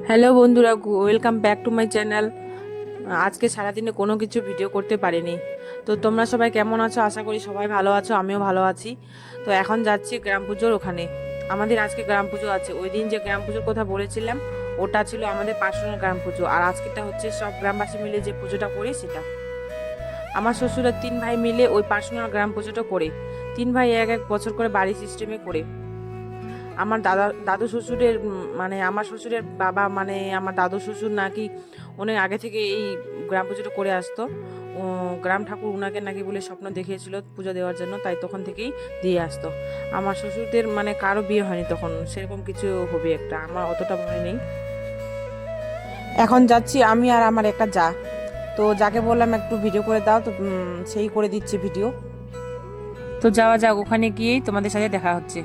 Hello বন্ধুরা, welcome back to my channel. আজকে সারাদিনে কোনো কিছু ভিডিও করতে পারিনি। তো তোমরা সবাই কেমন আছো? আশা করি সবাই ভালো আছো, আমিও ভালো আছি। তো এখন যাচ্ছি গ্রাম পুজোর ওখানে। আমাদের আজকে গ্রাম পুজো আছে। ওই দিন যে গ্রাম পুজোর কথা বলেছিলাম, ওটা ছিল আমাদের পার্সোনাল গ্রাম পুজো। আর আজকেটা হচ্ছে সব গ্রামবাসী মিলে যে পুজোটা করি সেটা। আমার শ্বশুরের 3 ভাই মিলে ওই পার্সোনাল গ্রাম পুজোটা করে। 3 ভাই এক এক বছর করে বাড়ি সিস্টেমে করে। আমার দাদু শ্বশুরের মানে আমার শ্বশুরের বাবা, মানে আমার দাদু শ্বশুর নাকি অনেক আগে থেকে এই গ্রাম পুজোটা করে আসতো। গ্রাম ঠাকুর উনাকে নাকি বলে স্বপ্ন দেখিয়েছিল পুজো দেওয়ার জন্য, তাই তখন থেকেই দিয়ে আসতো। আমার শ্বশুরদের মানে কারো বিয়ে হয়নি তখন, সেরকম কিছু হবে একটা, আমার অতটা মনে নেই। এখন যাচ্ছি আমি আর আমার একটা যা। তো যাকে বললাম একটু ভিডিও করে দাও, তো সেই করে দিচ্ছে ভিডিও। তো যাওয়া যাক, ওখানে গিয়েই তোমাদের সাথে দেখা হচ্ছে।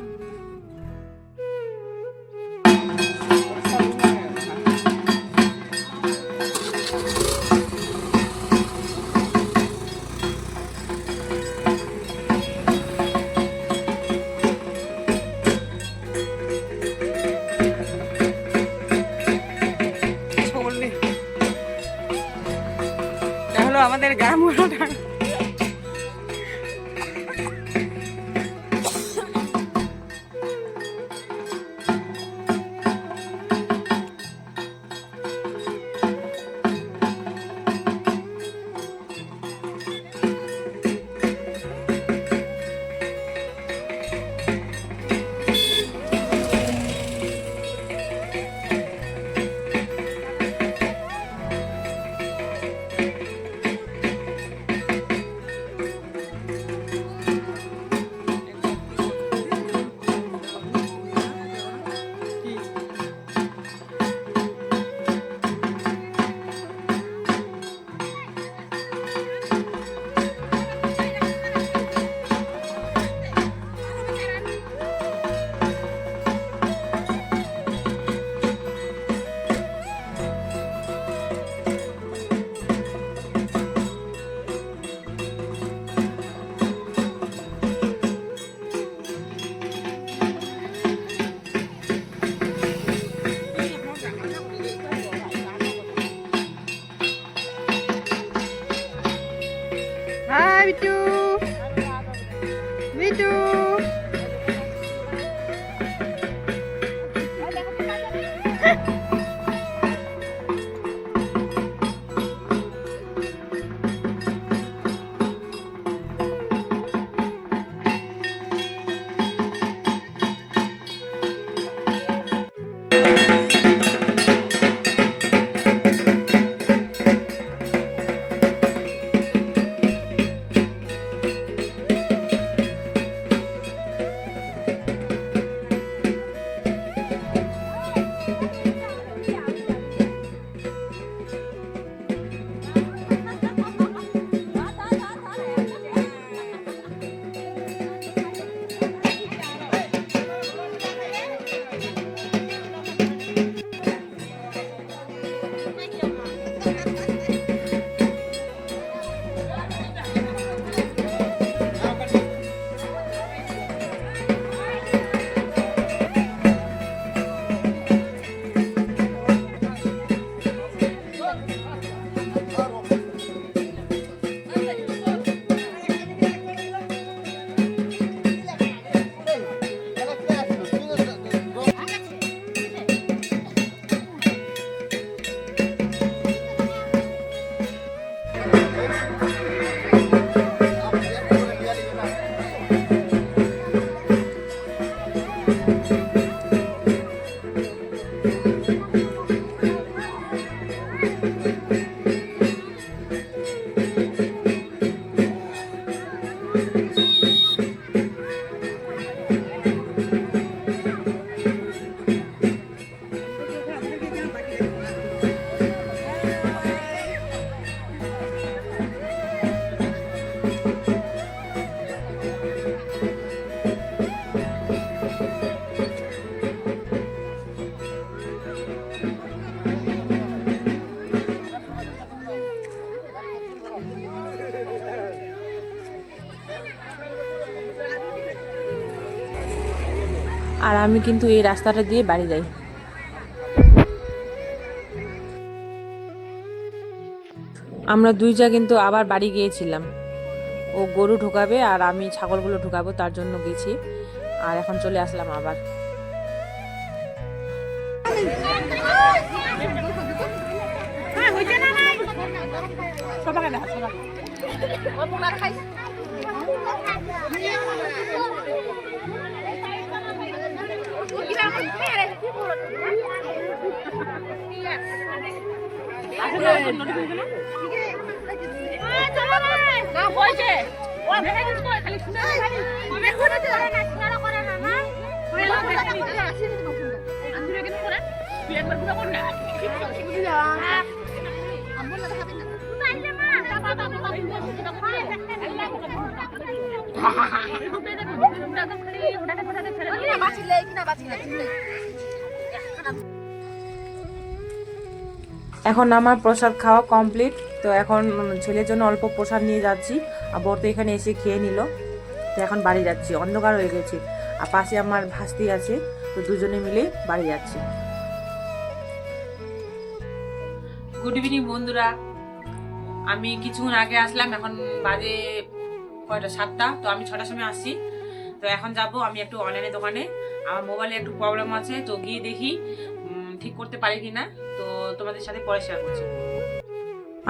এটা হলো আমাদের গ্রাম। Hai Bitu, Bitu. আর আমি কিন্তু এই রাস্তাটা দিয়ে বাড়ি যাই। আমরা দুই যা কিন্তু আবার বাড়ি গিয়েছিলাম। ও গরু ঢোকাবে আর আমি ছাগলগুলো ঢোকাবো, তার জন্য গেছি। আর এখন চলে আসলাম আবার। এখন আমার প্রসাদ খাওয়া কমপ্লিট। তো এখন ছেলের জন্য অল্প প্রসাদ নিয়ে যাচ্ছি, আর বর তো এখানে এসে খেয়ে নিল। তো এখন বাড়ি যাচ্ছি, অন্ধকার হয়ে গেছে। আর পাশে আমার ভাস্তি আছে, তো দুজনে মিলে বাড়ি যাচ্ছি। গুড ইভিনিং বন্ধুরা, আমি কিছুক্ষণ আগে আসলাম। এখন বাজে কয়টা, 7টা। তো আমি 6টার সময় আসছি। তো এখন যাব আমি একটু অনলাইনে দোকানে। আমার মোবাইলে একটু প্রবলেম আছে, তো গিয়ে দেখি ঠিক করতে পারি কিনা। তো তোমাদের সাথে পরে শেয়ার করছি।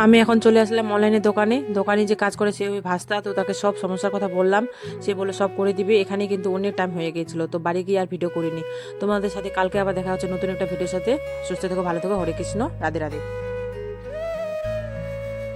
আমি এখন চলে আসলাম অনলাইনে দোকানে যে কাজ করে সে ওই ভাস্তা, তো তাকে সব সমস্যার কথা বললাম। সে বলে সব করে দিবে। এখানে কিন্তু অনেক টাইম হয়ে গিয়েছিল, তো বাড়ি গিয়ে আর ভিডিও করিনি। তোমাদের সাথে কালকে আবার দেখা হচ্ছে নতুন একটা ভিডিওর সাথে। সুস্থ থেকো, ভালো থেকো। হরে কৃষ্ণ, রাধে রাধে।